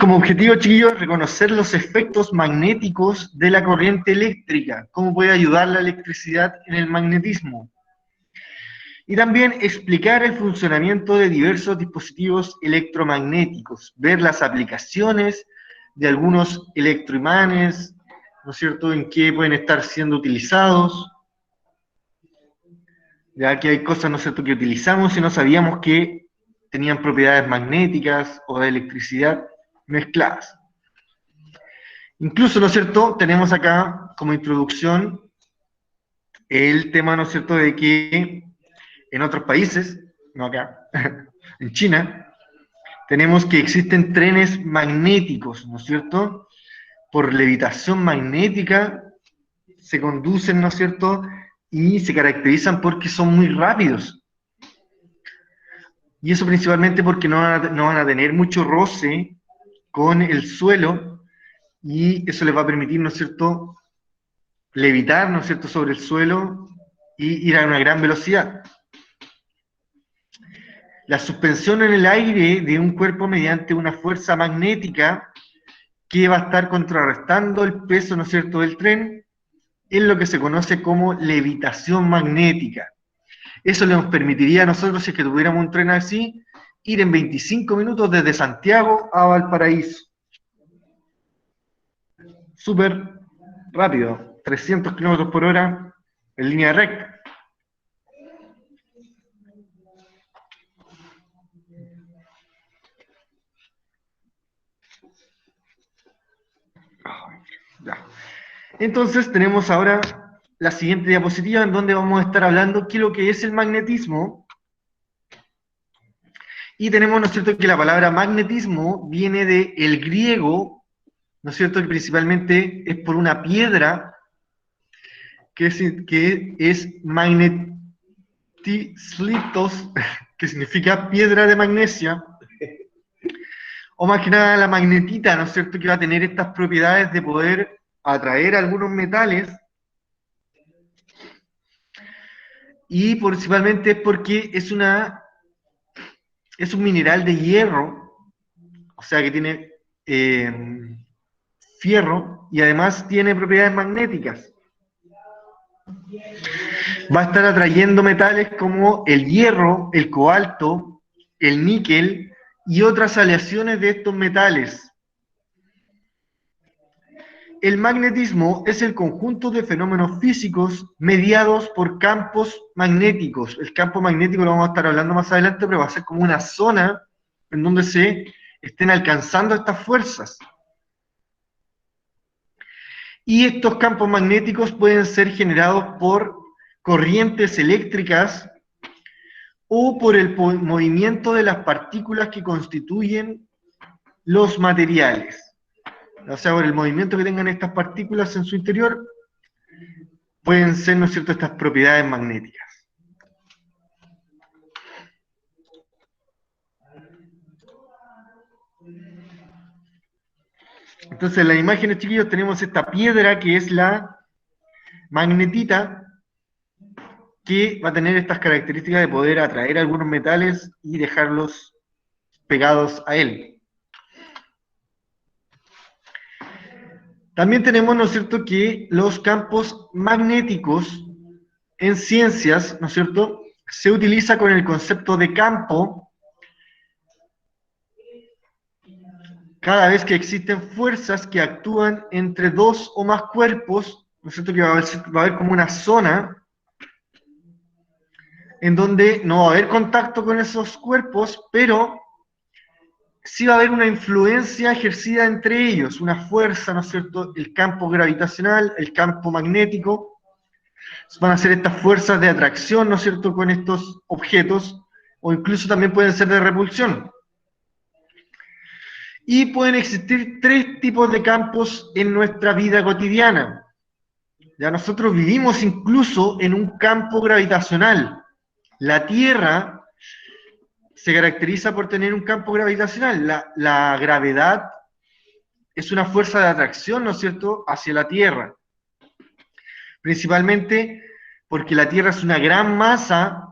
como objetivo, chiquillos, reconocer los efectos magnéticos de la corriente eléctrica, cómo puede ayudar la electricidad en el magnetismo. Y también explicar el funcionamiento de diversos dispositivos electromagnéticos, ver las aplicaciones de algunos electroimanes, ¿no es cierto?, en qué pueden estar siendo utilizados, ya que hay cosas, ¿no es cierto?, que utilizamos y no sabíamos que tenían propiedades magnéticas o de electricidad mezcladas. Incluso, ¿no es cierto?, tenemos acá como introducción el tema, ¿no es cierto?, de que en otros países, no acá, en China, tenemos que existen trenes magnéticos, ¿no es cierto?, por levitación magnética se conducen, ¿no es cierto?, y se caracterizan porque son muy rápidos. Y eso principalmente porque no van a tener mucho roce con el suelo, y eso les va a permitir, ¿no es cierto?, levitar, ¿no es cierto?, sobre el suelo y ir a una gran velocidad. La suspensión en el aire de un cuerpo mediante una fuerza magnética que va a estar contrarrestando el peso, ¿no es cierto?, del tren, es lo que se conoce como levitación magnética. Eso nos permitiría a nosotros, si es que tuviéramos un tren así, ir en 25 minutos desde Santiago a Valparaíso. Súper rápido, 300 kilómetros por hora en línea recta. Ya. Entonces tenemos ahora la siguiente diapositiva en donde vamos a estar hablando qué es lo que es el magnetismo. Y tenemos, ¿no es cierto?, que la palabra magnetismo viene del griego, ¿no es cierto?, que principalmente es por una piedra que es magnetislitos, que significa piedra de magnesia, o más que nada la magnetita, ¿no es cierto?, que va a tener estas propiedades de poder atraer algunos metales, y principalmente porque es un mineral de hierro, o sea que tiene fierro, y además tiene propiedades magnéticas. Va a estar atrayendo metales como el hierro, el cobalto, el níquel y otras aleaciones de estos metales. El magnetismo es el conjunto de fenómenos físicos mediados por campos magnéticos. El campo magnético lo vamos a estar hablando más adelante, pero va a ser como una zona en donde se estén alcanzando estas fuerzas. Y estos campos magnéticos pueden ser generados por corrientes eléctricas o por el movimiento de las partículas que constituyen los materiales. O sea, por el movimiento que tengan estas partículas en su interior, pueden ser, ¿no es cierto?, estas propiedades magnéticas. Entonces, en las imágenes, chiquillos, tenemos esta piedra que es la magnetita, que va a tener estas características de poder atraer algunos metales y dejarlos pegados a él. También tenemos, ¿no es cierto?, que los campos magnéticos en ciencias, ¿no es cierto?, se utiliza con el concepto de campo cada vez que existen fuerzas que actúan entre dos o más cuerpos, ¿no es cierto?, que va a haber como una zona en donde no va a haber contacto con esos cuerpos, pero sí va a haber una influencia ejercida entre ellos, una fuerza, ¿no es cierto?, el campo gravitacional, el campo magnético, van a ser estas fuerzas de atracción, ¿no es cierto?, con estos objetos, o incluso también pueden ser de repulsión. Y pueden existir tres tipos de campos en nuestra vida cotidiana. Ya nosotros vivimos incluso en un campo gravitacional. La Tierra se caracteriza por tener un campo gravitacional. La gravedad es una fuerza de atracción, ¿no es cierto?, hacia la Tierra. Principalmente porque la Tierra es una gran masa,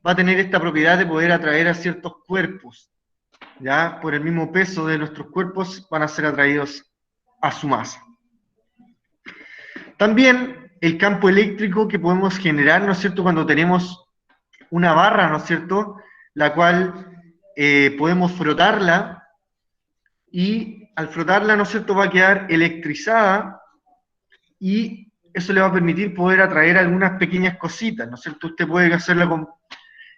va a tener esta propiedad de poder atraer a ciertos cuerpos. ya por el mismo peso de nuestros cuerpos, van a ser atraídos a su masa. También el campo eléctrico que podemos generar, ¿no es cierto?, cuando tenemos una barra, ¿no es cierto?, la cual podemos frotarla y al frotarla, ¿no es cierto?, va a quedar electrizada y eso le va a permitir poder atraer algunas pequeñas cositas, ¿no es cierto? Usted puede hacerla con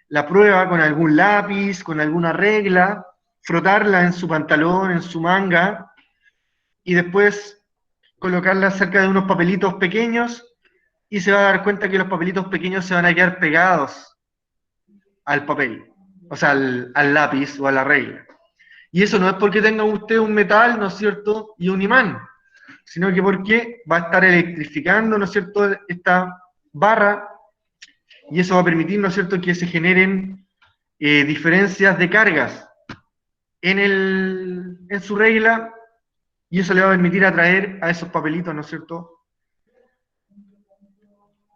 la prueba con algún lápiz, con alguna regla, frotarla en su pantalón, en su manga y después colocarla cerca de unos papelitos pequeños y se va a dar cuenta que los papelitos pequeños se van a quedar pegados al papel, o sea, al lápiz o a la regla. Y eso no es porque tenga usted un metal, ¿no es cierto?, y un imán, sino que porque va a estar electrificando, ¿no es cierto?, esta barra, y eso va a permitir, ¿no es cierto?, que se generen diferencias de cargas en su regla, y eso le va a permitir atraer a esos papelitos, ¿no es cierto?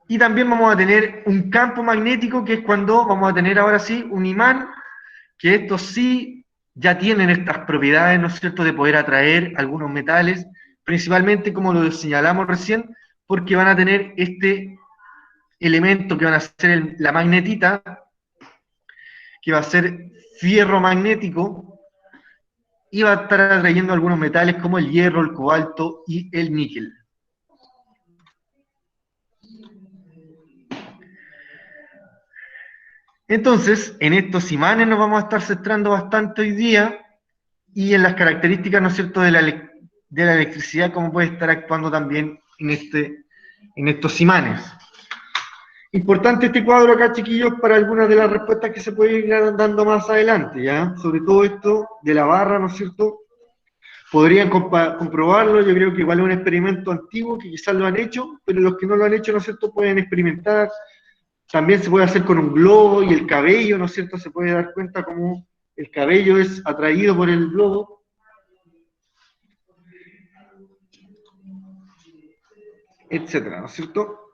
Y también vamos a tener un campo magnético, que es cuando vamos a tener ahora sí un imán, que estos sí ya tienen estas propiedades, ¿no es cierto?, de poder atraer algunos metales, principalmente como lo señalamos recién, porque van a tener este elemento que van a ser la magnetita, que va a ser fierro magnético, y va a estar atrayendo algunos metales como el hierro, el cobalto y el níquel. Entonces, en estos imanes nos vamos a estar centrando bastante hoy día, y en las características, ¿no es cierto?, de la electricidad, cómo puede estar actuando también en estos imanes. Importante este cuadro acá, chiquillos, para algunas de las respuestas que se pueden ir dando más adelante, ¿ya? Sobre todo esto de la barra, ¿no es cierto? Podrían comprobarlo, yo creo que igual es un experimento antiguo, que quizás lo han hecho, pero los que no lo han hecho, ¿no es cierto?, pueden experimentar. También se puede hacer con un globo y el cabello, ¿no es cierto?, se puede dar cuenta cómo el cabello es atraído por el globo, etcétera, ¿no es cierto?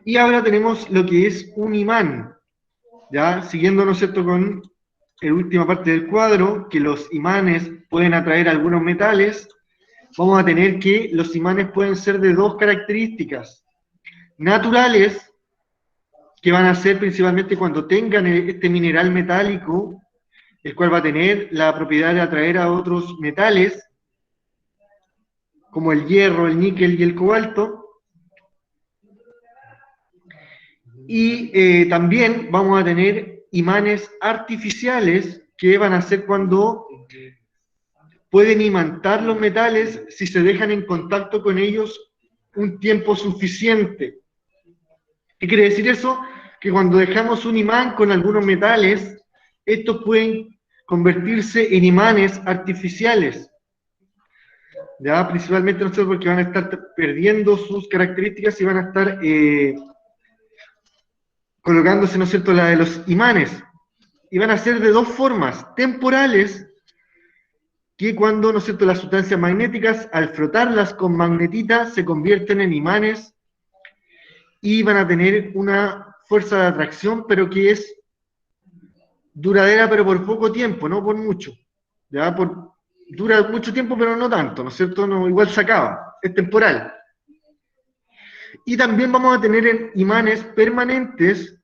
Y ahora tenemos lo que es un imán, ya siguiendo, ¿no es cierto?, con la última parte del cuadro, que los imanes pueden atraer algunos metales. Vamos a tener que los imanes pueden ser de dos características: naturales, que van a ser principalmente cuando tengan este mineral metálico, el cual va a tener la propiedad de atraer a otros metales, como el hierro, el níquel y el cobalto. Y también vamos a tener imanes artificiales, que van a ser cuando pueden imantar los metales si se dejan en contacto con ellos un tiempo suficiente. ¿Qué quiere decir eso? Que cuando dejamos un imán con algunos metales, estos pueden convertirse en imanes artificiales. ¿Ya? Principalmente, no sé, porque van a estar perdiendo sus características y van a estar colocándose, ¿no es cierto?, la de los imanes. Y van a ser de dos formas: temporales, que cuando, ¿no es cierto?, las sustancias magnéticas, al frotarlas con magnetita, se convierten en imanes y van a tener una fuerza de atracción, pero que es duradera, pero por poco tiempo, no por mucho. ¿Ya? Dura mucho tiempo, pero no tanto, ¿no es cierto? No, igual se acaba, es temporal. Y también vamos a tener imanes permanentes,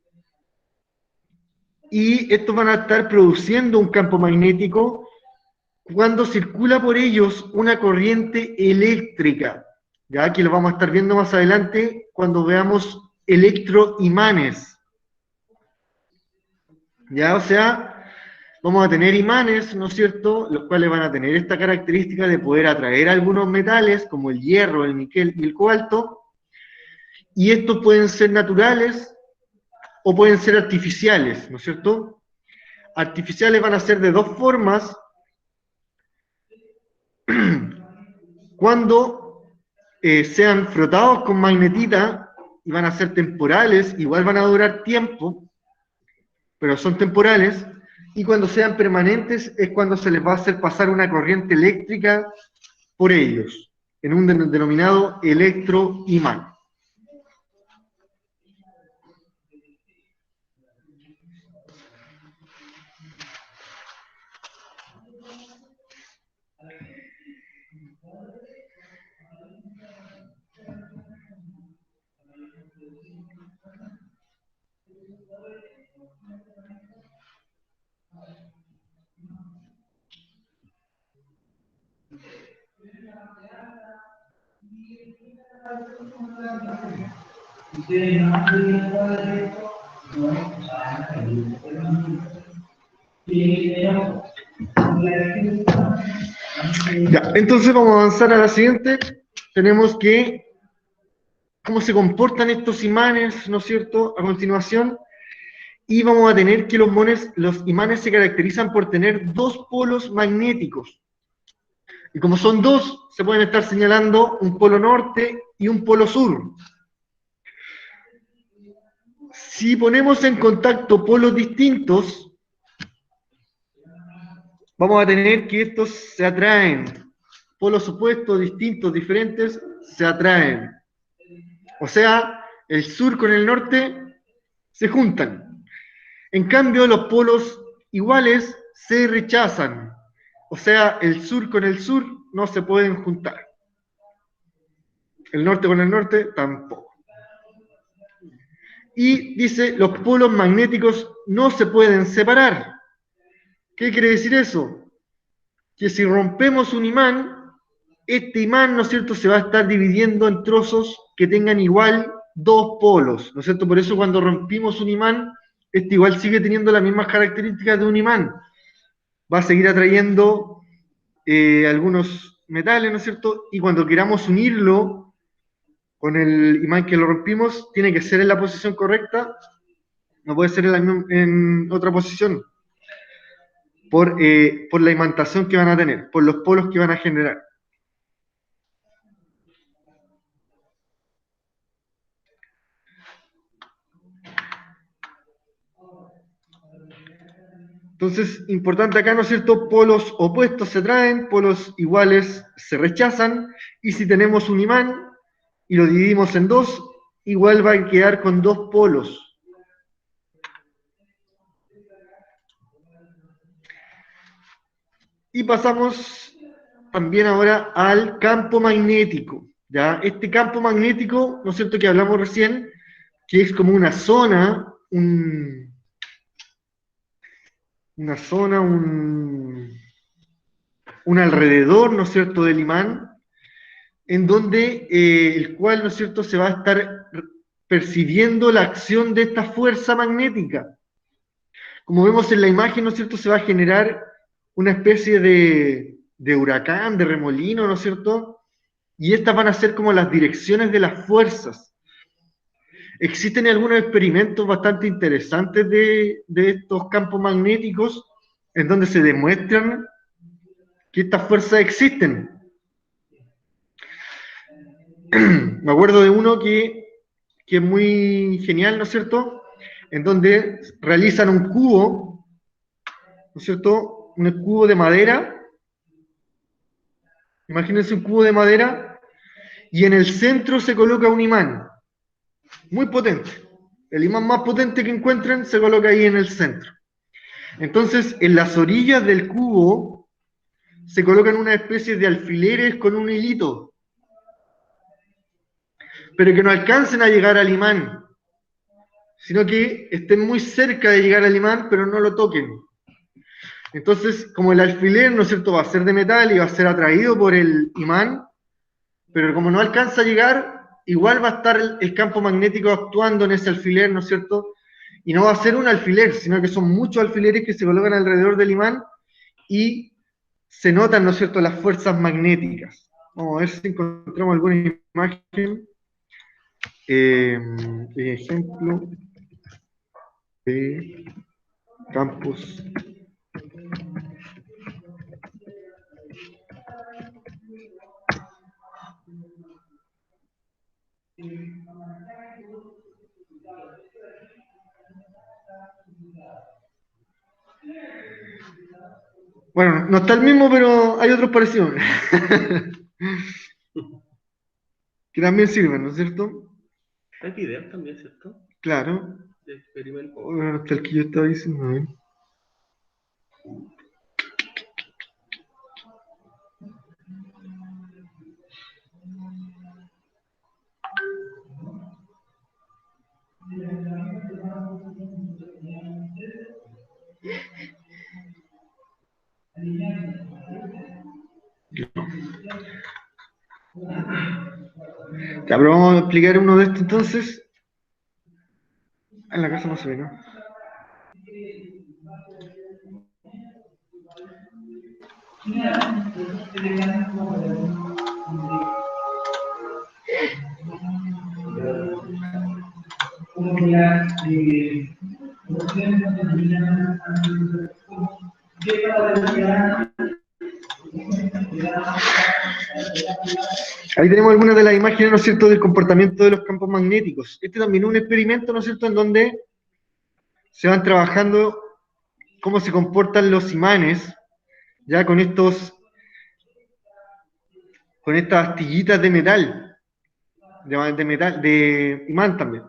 y estos van a estar produciendo un campo magnético cuando circula por ellos una corriente eléctrica, ya que lo vamos a estar viendo más adelante cuando veamos electroimanes. Ya, o sea, vamos a tener imanes, ¿no es cierto?, los cuales van a tener esta característica de poder atraer algunos metales, como el hierro, el níquel y el cobalto, y estos pueden ser naturales o pueden ser artificiales, ¿no es cierto? Artificiales van a ser de dos formas: cuando sean frotados con magnetita, y van a ser temporales, igual van a durar tiempo, pero son temporales. Y cuando sean permanentes es cuando se les va a hacer pasar una corriente eléctrica por ellos. en un denominado electroimán. Ya, entonces vamos a avanzar a la siguiente. Tenemos que cómo se comportan estos imanes, ¿no es cierto?, a continuación. Y vamos a tener que los imanes se caracterizan por tener dos polos magnéticos. Y como son dos, se pueden estar señalando un polo norte y un polo sur. Si ponemos en contacto polos distintos, vamos a tener que estos se atraen. Polos opuestos, distintos, diferentes, se atraen. O sea, el sur con el norte se juntan. En cambio, los polos iguales se rechazan. O sea, el sur con el sur no se pueden juntar. El norte con el norte tampoco. Y dice, los polos magnéticos no se pueden separar. ¿Qué quiere decir eso? Que si rompemos un imán, este imán, ¿no es cierto?, se va a estar dividiendo en trozos que tengan igual dos polos, ¿no es cierto? Por eso cuando rompimos un imán, este igual sigue teniendo las mismas características de un imán. Va a seguir atrayendo algunos metales, ¿no es cierto? Y cuando queramos unirlo con el imán que lo rompimos, tiene que ser en la posición correcta, no puede ser en otra posición, por la imantación que van a tener, por los polos que van a generar. Entonces, importante acá, ¿no es cierto? Polos opuestos se traen, polos iguales se rechazan, y si tenemos un imán y lo dividimos en dos, igual va a quedar con dos polos. Y pasamos también ahora al campo magnético, ¿ya? Este campo magnético, ¿no es cierto?, que hablamos recién, que es como una zona, un alrededor, ¿no es cierto?, del imán, en donde el cual, ¿no es cierto?, se va a estar percibiendo la acción de esta fuerza magnética. Como vemos en la imagen, ¿no es cierto?, se va a generar una especie de huracán, de remolino, ¿no es cierto?, y estas van a ser como las direcciones de las fuerzas. Existen algunos experimentos bastante interesantes de estos campos magnéticos en donde se demuestran que estas fuerzas existen. Me acuerdo de uno que es muy genial, ¿no es cierto?, en donde realizan un cubo, ¿no es cierto?, un cubo de madera. Imagínense un cubo de madera y en el centro se coloca un imán muy potente. El imán más potente que encuentren se coloca ahí en el centro. Entonces, en las orillas del cubo se colocan una especie de alfileres con un hilito, pero que no alcancen a llegar al imán, sino que estén muy cerca de llegar al imán, pero no lo toquen. Entonces, como el alfiler, ¿no es cierto?, va a ser de metal y va a ser atraído por el imán, pero como no alcanza a llegar, igual va a estar el campo magnético actuando en ese alfiler, ¿no es cierto? Y no va a ser un alfiler, sino que son muchos alfileres que se colocan alrededor del imán y se notan, ¿no es cierto?, las fuerzas magnéticas. Vamos a ver si encontramos alguna imagen. Ejemplo de campos. Bueno, no está el mismo, pero hay otros parecidos. que también sirven, ¿no es cierto? Hay videos también, ¿cierto? Claro. De experimentos. Hasta el que yo estaba diciendo, a ver. Ya, pero vamos a explicar uno de estos entonces. En la casa no se ve, ¿no? Ahí tenemos algunas de las imágenes, ¿no es cierto?, del comportamiento de los campos magnéticos. Este también es un experimento, ¿no es cierto?, en donde se van trabajando cómo se comportan los imanes, ya con estas astillitas de metal, de imán también.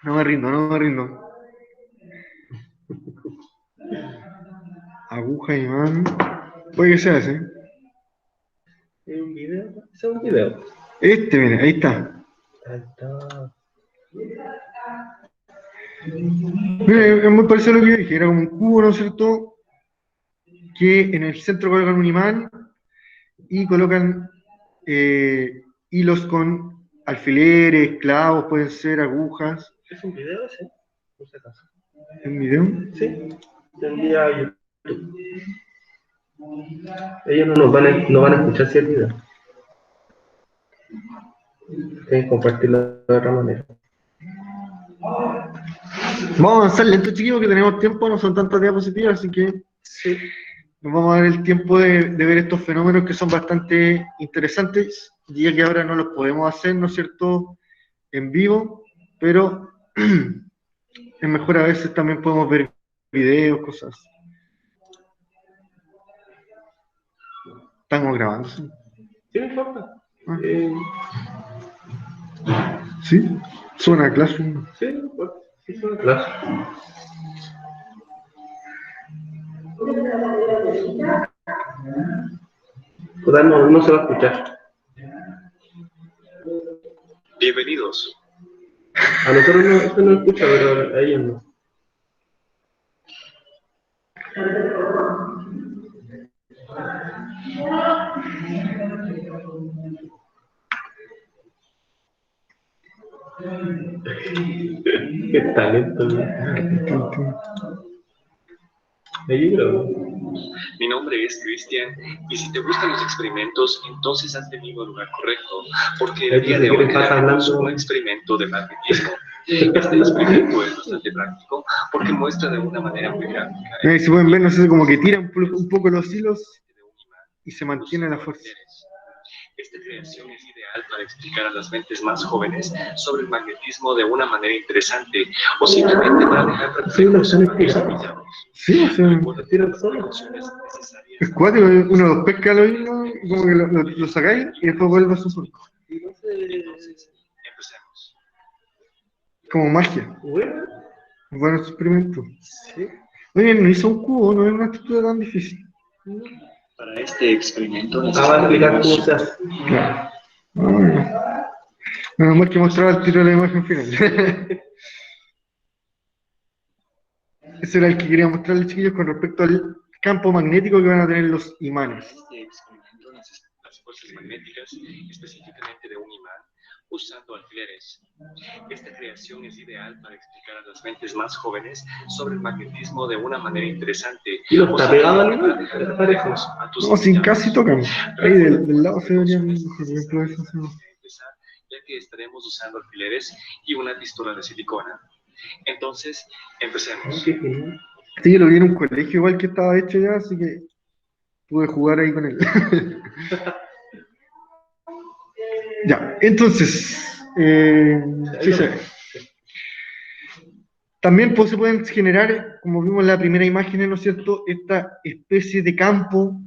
No me rindo, no me rindo. Aguja, imán. Puede que sea ese. ¿Es un video? ¿Ese es un video? Mira, ahí está. Ahí está. Mira, es muy parecido a lo que yo dije, era como un cubo, ¿no es cierto?, que en el centro colocan un imán y colocan hilos con alfileres, clavos, pueden ser agujas. ¿Es un video ese? Por si acaso. ¿En video? Sí. Te envía a YouTube. Ellos no van a escuchar si el video. Tienen que compartirlo de otra manera. Vamos a avanzar lento, chiquillos, que tenemos tiempo, no son tantas diapositivas, así que Sí. nos vamos a dar el tiempo de ver estos fenómenos que son bastante interesantes, ya que ahora no los podemos hacer, ¿no es cierto?, en vivo, pero es mejor a veces también podemos ver videos, cosas. Estamos grabando, ¿sí? Sí, no importa. Ah. ¿Sí? Suena Classroom. Sí, no importa. Sí, suena clase. Total, no se va a escuchar. Bienvenidos. A nosotros no, esto no escucha, pero a ellos no. Qué talento, ¿no? Ahí creo. Mi nombre es Cristian y si te gustan los experimentos, entonces has venido al lugar correcto, porque el día de hoy haremos un experimento de magnetismo. Este experimento es bastante práctico porque muestra de una manera muy gráfica. Si pueden ver, no sé, como que tiran un poco los hilos y se mantiene la fuerza. Esta creación es ideal para explicar a las mentes más jóvenes sobre el magnetismo de una manera interesante o simplemente para dejar reflejos en varios apillados. Sí, o sea, es cuático, uno los pesca los hilos y como que lo sacáis y después vuelve a su surco. Entonces, empecemos. Como magia. Bueno, experimento. Sí. Oye, no hizo un cubo, no es una estructura tan difícil. Para este experimento va a explicar cómo se hace. Claro. Menos mal que mostraba el tiro de la imagen final. Ese era el que quería mostrarles, chiquillos, con respecto al campo magnético que van a tener los imanes. Este experimento las fuerzas magnéticas, específicamente de un imán, usando alfileres. Esta creación es ideal para explicar a las mentes más jóvenes sobre el magnetismo de una manera interesante. ¿Y lo está pegado al imán? No, sin casi tocan. Ahí del lado se verían mejor, por ejemplo, eso. Ya que estaremos usando alfileres y una pistola de silicona. Entonces, empecemos. Sí, yo lo vi en un colegio igual que estaba hecho ya, así que pude jugar ahí con él. Ya, entonces, sí se ve. También pues, se pueden generar, como vimos en la primera imagen, ¿no es cierto?, esta especie de campo,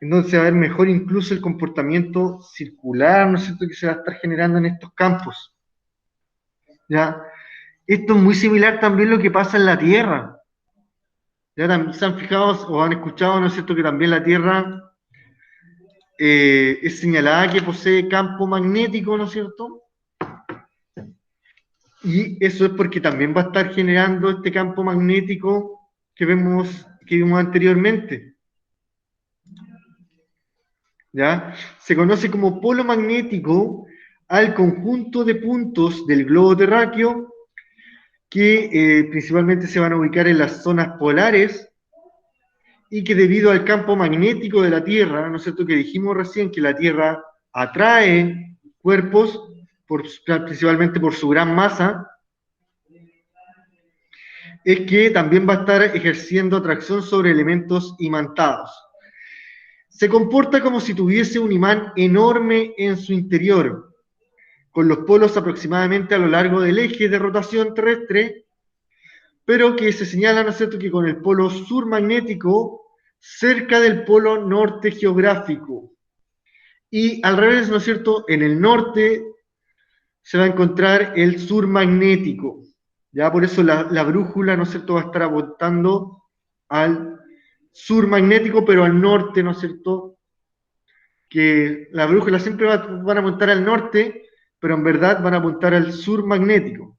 en donde se va a ver mejor incluso el comportamiento circular, ¿no es cierto?, que se va a estar generando en estos campos. ¿Ya? Esto es muy similar también a lo que pasa en la Tierra. ¿Ya? ¿Se han fijado o han escuchado, ¿no es cierto?, que también la Tierra es señalada que posee campo magnético, ¿no es cierto? Y eso es porque también va a estar generando este campo magnético que vimos anteriormente. ¿Ya? Se conoce como polo magnético al conjunto de puntos del globo terráqueo que principalmente se van a ubicar en las zonas polares y que debido al campo magnético de la Tierra, ¿no es cierto?, que dijimos recién que la Tierra atrae cuerpos principalmente por su gran masa, es que también va a estar ejerciendo atracción sobre elementos imantados. Se comporta como si tuviese un imán enorme en su interior, con los polos aproximadamente a lo largo del eje de rotación terrestre, pero que se señala, ¿no es cierto?, que con el polo sur magnético cerca del polo norte geográfico. Y al revés, ¿no es cierto?, en el norte se va a encontrar el sur magnético. Ya por eso la brújula, ¿no es cierto?, va a estar apuntando al sur magnético, pero al norte, ¿no es cierto?, que la brújula siempre van a apuntar al norte, pero en verdad van a apuntar al sur magnético.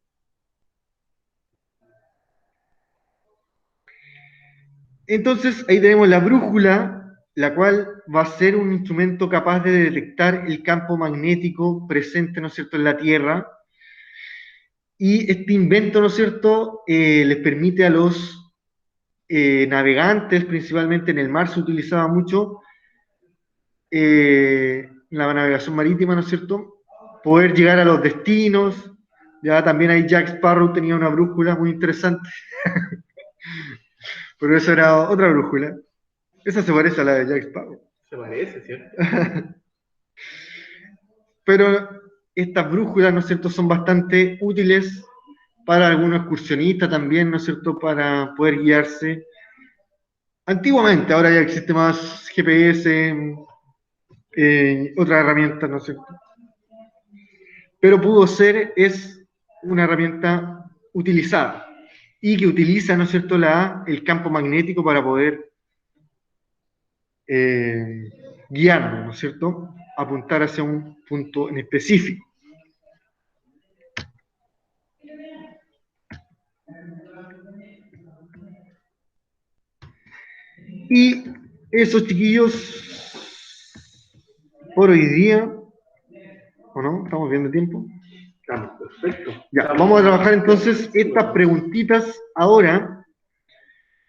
Entonces, ahí tenemos la brújula, la cual va a ser un instrumento capaz de detectar el campo magnético presente, ¿no es cierto?, en la Tierra. Y este invento, ¿no es cierto?, les permite a los navegantes, principalmente en el mar se utilizaba mucho, la navegación marítima, ¿no es cierto?, poder llegar a los destinos. Ya también ahí Jack Sparrow tenía una brújula muy interesante, pero eso era otra brújula. Esa se parece a la de Jack Sparrow. Se parece, ¿cierto? Pero estas brújulas, ¿no es cierto?, son bastante útiles para algunos excursionistas también, ¿no es cierto?, para poder guiarse. Antiguamente, ahora ya existe más GPS, otras herramientas, ¿no es cierto? Pero es una herramienta utilizada y que utiliza, ¿no es cierto?, el campo magnético para poder guiarnos, ¿no es cierto?, apuntar hacia un punto en específico. Y esos chiquillos, por hoy día, ¿o no? ¿Estamos viendo tiempo? Estamos, perfecto. Ya, vamos a trabajar entonces estas preguntitas ahora.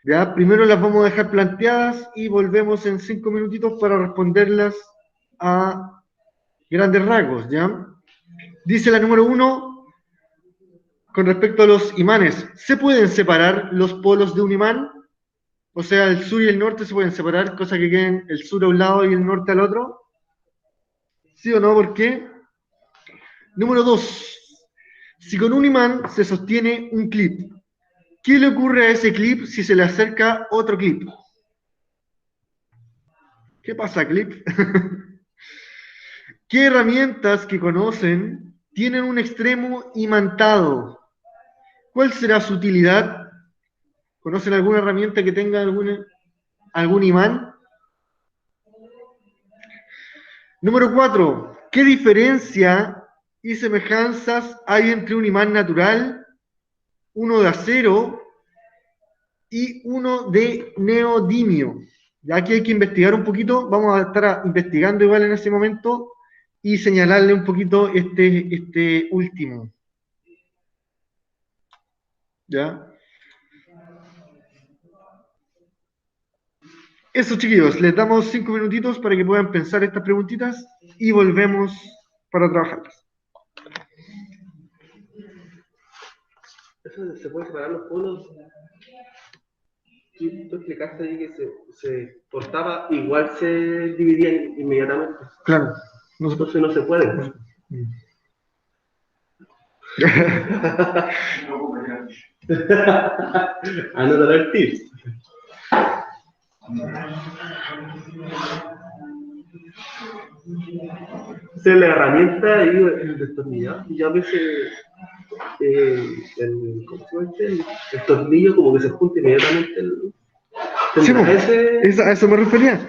Ya, primero las vamos a dejar planteadas y volvemos en 5 minutitos para responderlas a grandes rasgos, ¿ya? Dice la número 1, con respecto a los imanes, ¿se pueden separar los polos de un imán? O sea, el sur y el norte se pueden separar, cosa que queden el sur a un lado y el norte al otro. ¿Sí o no? ¿Por qué? Número 2. Si con un imán se sostiene un clip, ¿qué le ocurre a ese clip si se le acerca otro clip? ¿Qué pasa, clip? ¿Qué herramientas que conocen tienen un extremo imantado? ¿Cuál será su utilidad? ¿Conocen alguna herramienta que tenga algún imán? Número 4. ¿Qué diferencia y semejanzas hay entre un imán natural, uno de acero y uno de neodimio? Ya aquí hay que investigar un poquito, vamos a estar investigando igual en ese momento y señalarle un poquito este último. ¿Ya? Eso, chiquillos, les damos 5 minutitos para que puedan pensar estas preguntitas y volvemos para trabajarlas. Eso se puede separar los polos. Tú explicaste ahí que se cortaba, igual se dividía inmediatamente. Claro. Entonces no se puede. Anótalo el tips. Esa es la herramienta y el destornillador. Y a veces ¿cómo se llama este? El tornillo como que se junta inmediatamente. Sí, ¿Tendrá ese? a eso me refería.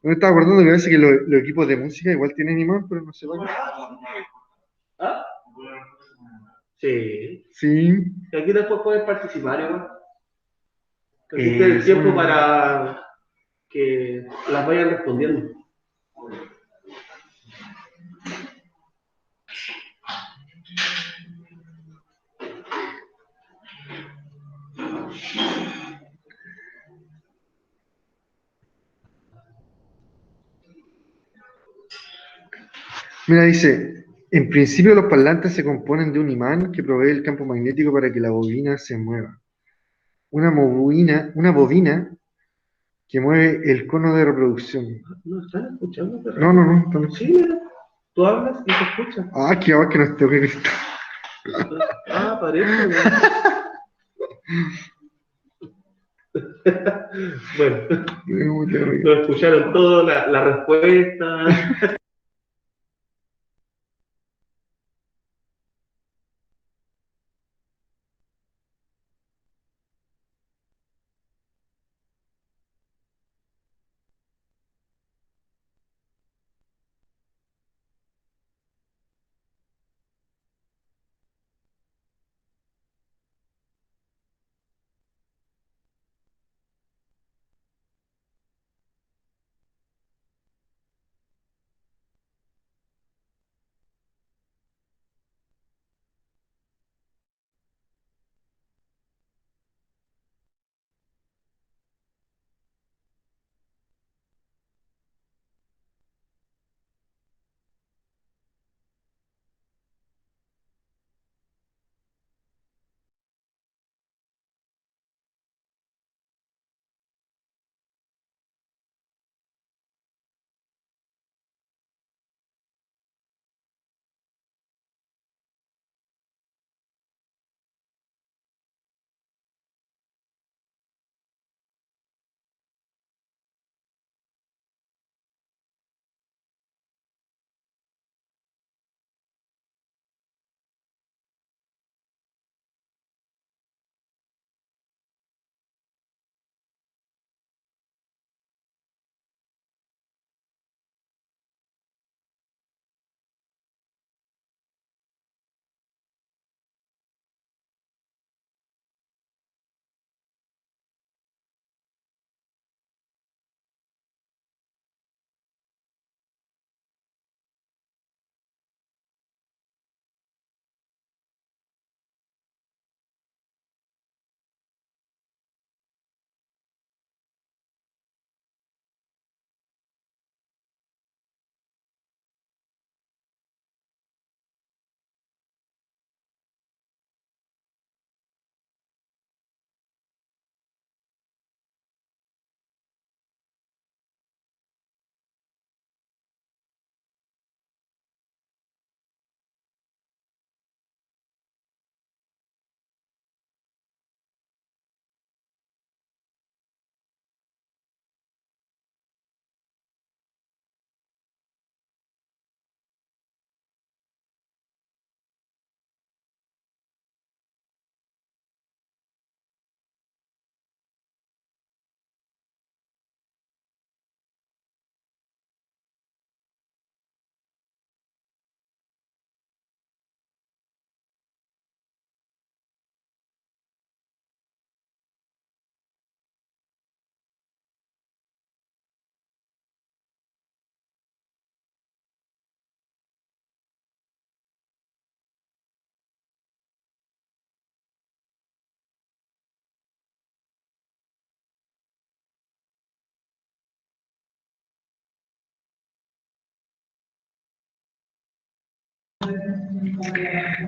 Me estaba acordando que a veces que los equipos de música igual tienen imán, pero no sé cuál. ¿Ah? Sí. Sí. Y aquí después puedes participar, igual. Aquí está el tiempo Sí. para que las vayan respondiendo. Mira, dice, en principio los parlantes se componen de un imán que provee el campo magnético para que la bobina se mueva. Una bobina que mueve el cono de reproducción. ¿No están escuchando? No. Sí, mira. Tú hablas y se escucha. Ah, qué va que no estoy Cristo. Ah, parece. Bueno, lo escucharon todo, la respuesta.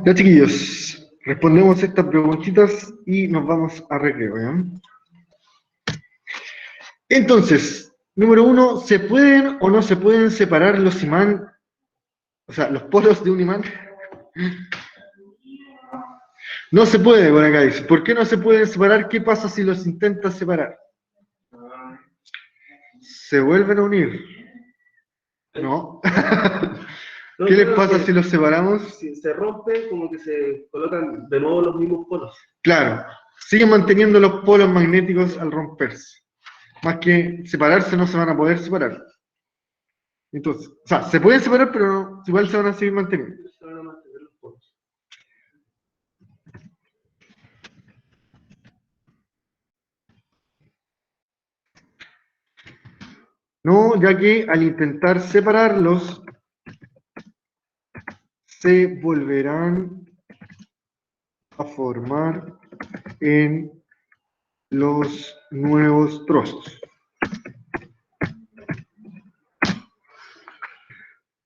Ya, chiquillos, respondemos estas preguntitas y nos vamos a recreo, ¿ya? Entonces, número 1, ¿se pueden o no se pueden separar los los polos de un imán? No se puede, por acá dice. ¿Por qué no se pueden separar? ¿Qué pasa si los intentas separar? ¿Se vuelven a unir? No. No, ¿Qué les claro pasa que si los separamos? si se rompe, como que se colocan de nuevo los mismos polos. Claro, siguen manteniendo los polos magnéticos al romperse. Más que separarse, no se van a poder separar. Entonces, o sea, se pueden separar, pero igual se van a seguir manteniendo. Se van a mantener los polos. No, ya que al intentar separarlos, se volverán a formar en los nuevos trozos.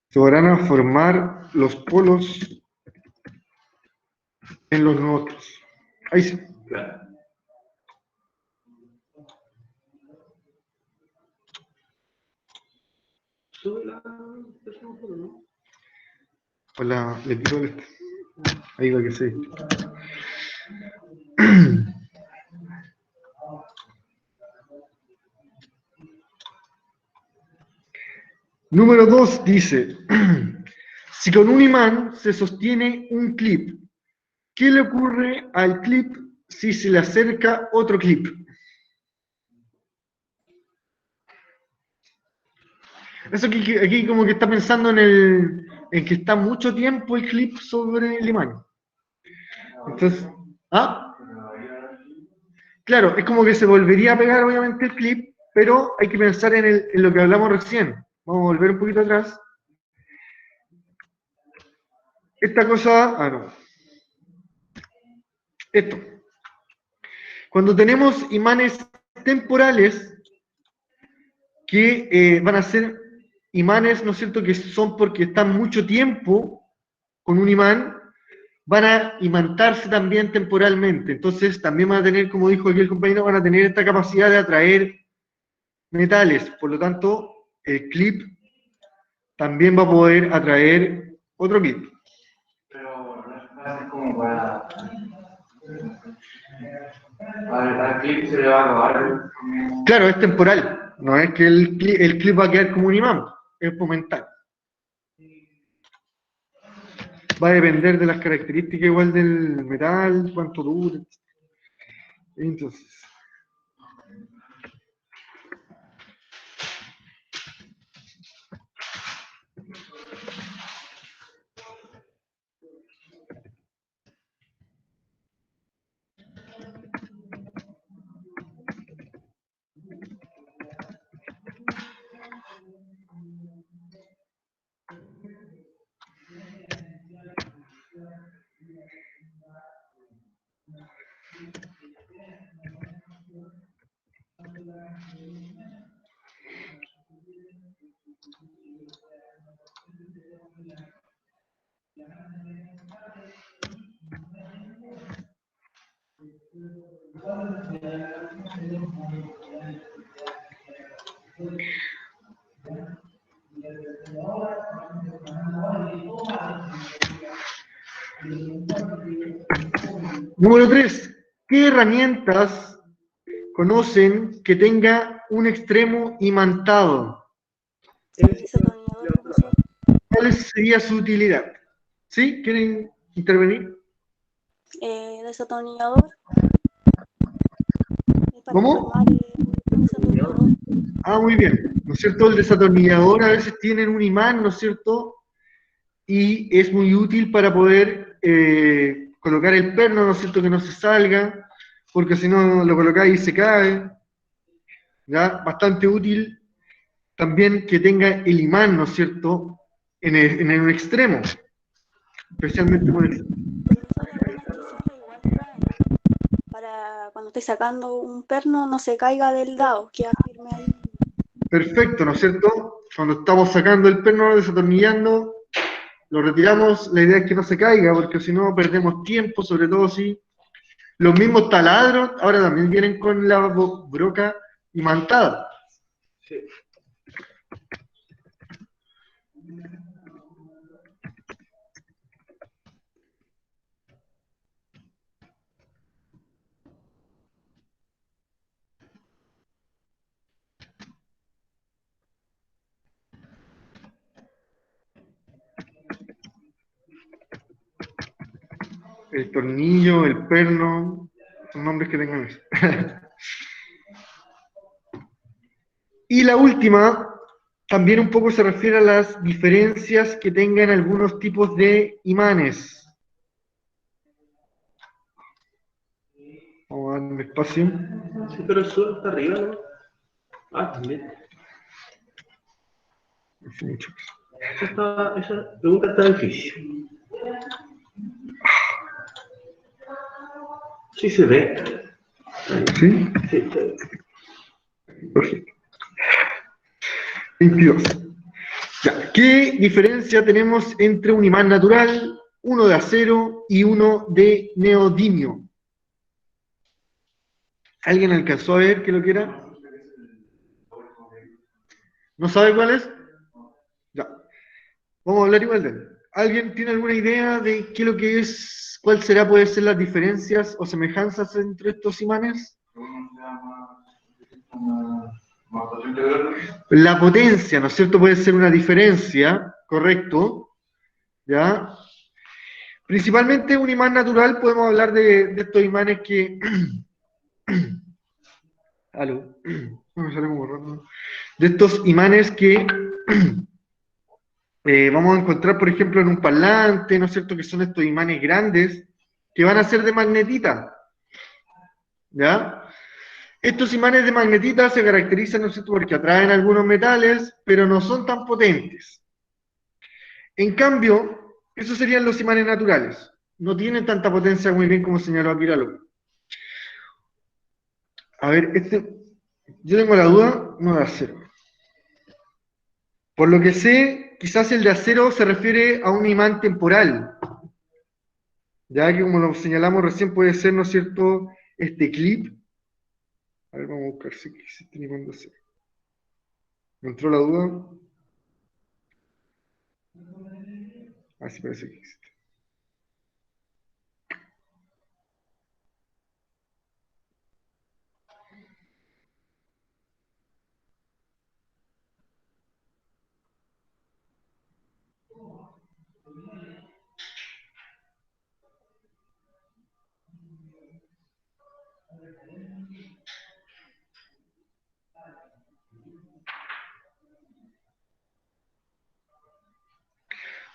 Se van a formar los polos en los nuevos trozos. Ahí sí. Claro. Sube la... ¿no? Hola, le tiro el... Ahí va que sí. Número 2 dice, si con un imán se sostiene un clip, ¿qué le ocurre al clip si se le acerca otro clip? Eso aquí como que está pensando en que está mucho tiempo el clip sobre el imán. Entonces, ¿ah? Claro, es como que se volvería a pegar obviamente el clip, pero hay que pensar en lo que hablamos recién. Vamos a volver un poquito atrás. Esta cosa, no. Esto. Cuando tenemos imanes temporales que van a ser imanes, ¿no es cierto?, que son porque están mucho tiempo con un imán, van a imantarse también temporalmente. Entonces, también van a tener, como dijo aquí el compañero, van a tener esta capacidad de atraer metales. Por lo tanto, el clip también va a poder atraer otro clip. Pero no es fácil como para... Al clip se le va a acabar. Claro, es temporal. No es que el clip va a quedar como un imán. Es momentáneo. Va a depender de las características igual del metal, cuánto dura. Entonces, número 3. ¿Qué herramientas conocen que tenga un extremo imantado? El desatornillador, profesor. ¿Cuál sería su utilidad? ¿Sí? ¿Quieren intervenir? Desatornillador. Para ¿Cómo? formar un desatornillador. Muy bien. ¿No es cierto? El desatornillador a veces tiene un imán, ¿no es cierto? Y es muy útil para poder colocar el perno, ¿no es cierto? Que no se salga, porque si no lo colocáis y se cae. ¿Ya? Bastante útil también que tenga el imán, ¿no es cierto? En un extremo, especialmente con el... Profesor, algunas tijeras igual traen. Para cuando esté sacando un perno no se caiga del dado, queda firme ahí. Perfecto, ¿no es cierto? Cuando estamos sacando el perno, desatornillando, lo retiramos, la idea es que no se caiga, porque si no perdemos tiempo, sobre todo si los mismos taladros ahora también vienen con la broca imantada. Sí. el tornillo, el perno, son nombres que tengan eso. Y la última, también un poco se refiere a las diferencias que tengan algunos tipos de imanes. Vamos a darle espacio. Sí, pero el sur está arriba, ¿no? Ah, también. Esa pregunta está difícil. Sí se ve. ¿Sí? Sí, se ve. Perfecto. 22. Ya, ¿qué diferencia tenemos entre un imán natural, uno de acero y uno de neodimio? ¿Alguien alcanzó a ver qué lo que era? ¿No sabe cuál es? Ya. Vamos a hablar igual de él. ¿Alguien tiene alguna idea de qué es lo que es, cuál será, puede ser las diferencias o semejanzas entre estos imanes? La potencia, ¿no es cierto? Puede ser una diferencia, correcto, ¿ya? Principalmente un imán natural, podemos hablar de estos imanes que... Aló. Me sale como raro. De estos imanes que vamos a encontrar, por ejemplo, en un parlante, ¿no es cierto? Que son estos imanes grandes que van a ser de magnetita, ¿ya? Estos imanes de magnetita se caracterizan, ¿no es cierto?, porque atraen algunos metales, pero no son tan potentes. En cambio, esos serían los imanes naturales. No tienen tanta potencia, muy bien como señaló aquí la loca. A ver, yo tengo la duda, no de acero. Por lo que sé, quizás el de acero se refiere a un imán temporal, ya que como lo señalamos recién puede ser, ¿no es cierto?, este clip. A ver, vamos a buscar si existe un imán de acero. ¿Me entró la duda? Ah, sí, parece que existe.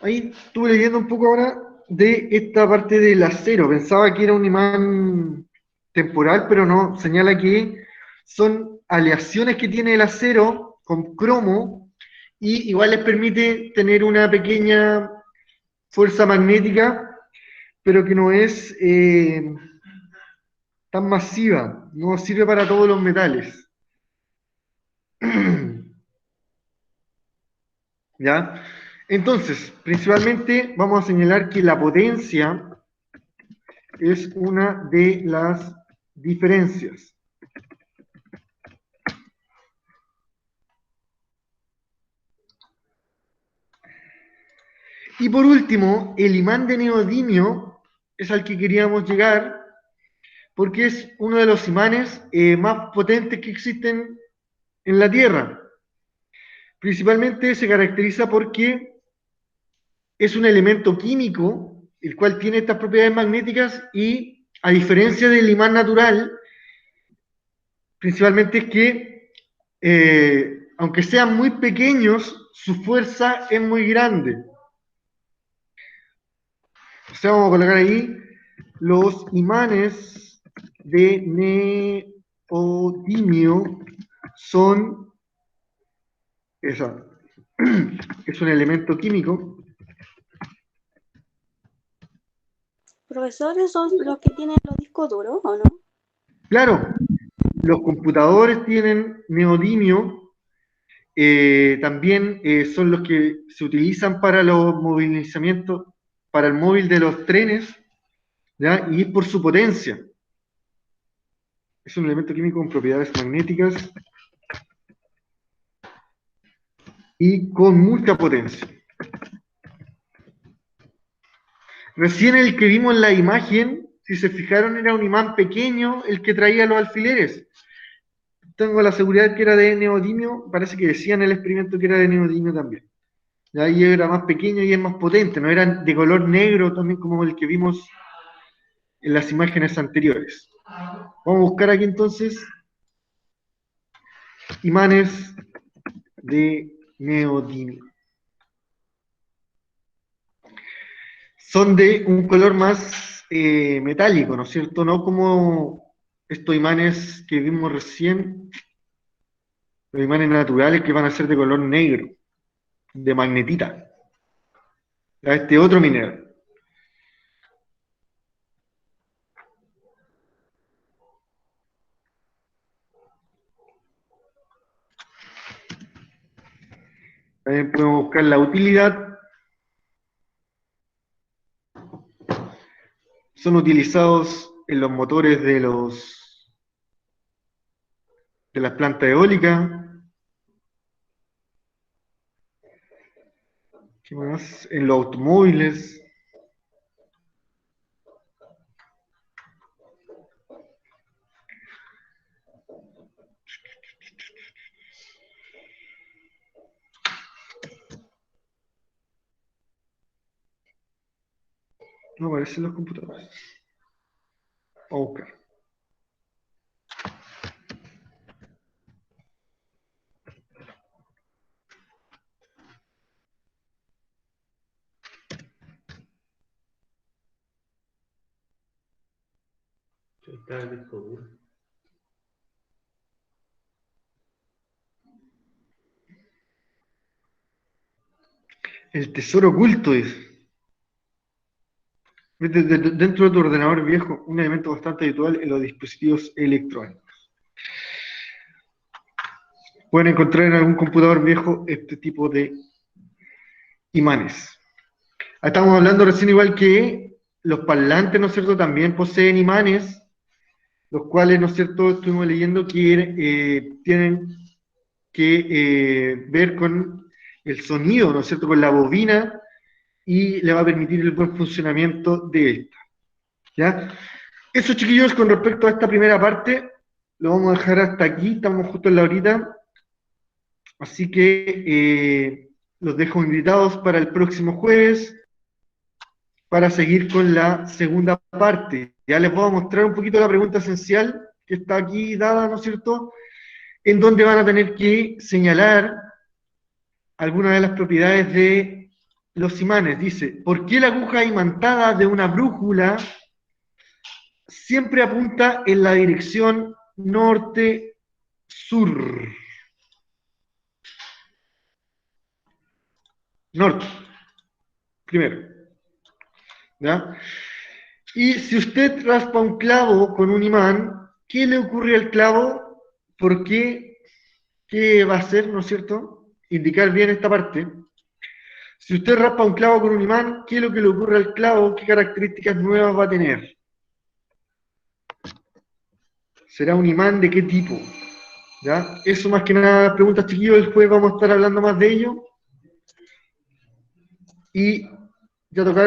Ahí estuve leyendo un poco ahora de esta parte del acero. Pensaba que era un imán temporal, pero no. Señala que son aleaciones que tiene el acero con cromo y igual les permite tener una pequeña fuerza magnética, pero que no es tan masiva. No sirve para todos los metales. ¿Ya? Entonces, principalmente vamos a señalar que la potencia es una de las diferencias. Y por último, el imán de neodimio es al que queríamos llegar, porque es uno de los imanes más potentes que existen en la Tierra. Principalmente se caracteriza porque es un elemento químico, el cual tiene estas propiedades magnéticas y, a diferencia del imán natural, principalmente es que, aunque sean muy pequeños, su fuerza es muy grande. O sea, vamos a colocar ahí los imanes de neodimio son, es un elemento químico. Profesores son los que tienen los discos duros, ¿o no? Claro, los computadores tienen neodimio, también son los que se utilizan para los movilizamientos, para el móvil de los trenes, ¿ya? Y es por su potencia. Es un elemento químico con propiedades magnéticas y con mucha potencia. Recién el que vimos en la imagen, si se fijaron, era un imán pequeño el que traía los alfileres. Tengo la seguridad que era de neodimio, parece que decía en el experimento que era de neodimio también. Y ahí era más pequeño y es más potente, no era de color negro también como el que vimos en las imágenes anteriores. Vamos a buscar aquí entonces imanes de neodimio. Son de un color más metálico, ¿no es cierto? No como estos imanes que vimos recién, los imanes naturales que van a ser de color negro, de magnetita. Este otro mineral. También podemos buscar la utilidad. Son utilizados en los motores de las plantas eólicas. ¿Qué más? En los automóviles. No aparecen los computadores. Vamos a buscar. Está el disco duro. El tesoro oculto es. Dentro de tu ordenador viejo, un elemento bastante habitual en los dispositivos electrónicos. Pueden encontrar en algún computador viejo este tipo de imanes. Estamos hablando recién igual que los parlantes, ¿no es cierto?, también poseen imanes, los cuales, ¿no es cierto?, estuvimos leyendo que tienen que ver con el sonido, ¿no es cierto?, con la bobina, y le va a permitir el buen funcionamiento de esta. ¿Ya? Eso, chiquillos, con respecto a esta primera parte, lo vamos a dejar hasta aquí, estamos justo en la horita, así que los dejo invitados para el próximo jueves, para seguir con la segunda parte. Ya les voy a mostrar un poquito la pregunta esencial que está aquí dada, ¿no es cierto?, en donde van a tener que señalar algunas de las propiedades de los imanes. Dice, ¿por qué la aguja imantada de una brújula siempre apunta en la dirección norte-sur? Norte, primero. ¿Ya? Y si usted raspa un clavo con un imán, ¿qué le ocurre al clavo? ¿Por qué? ¿Qué va a hacer, no es cierto? Indicar bien esta parte. Si usted raspa un clavo con un imán, ¿qué es lo que le ocurre al clavo? ¿Qué características nuevas va a tener? ¿Será un imán de qué tipo? ¿Ya? Eso más que nada, preguntas, chiquillos, después vamos a estar hablando más de ello. Y ya tocaron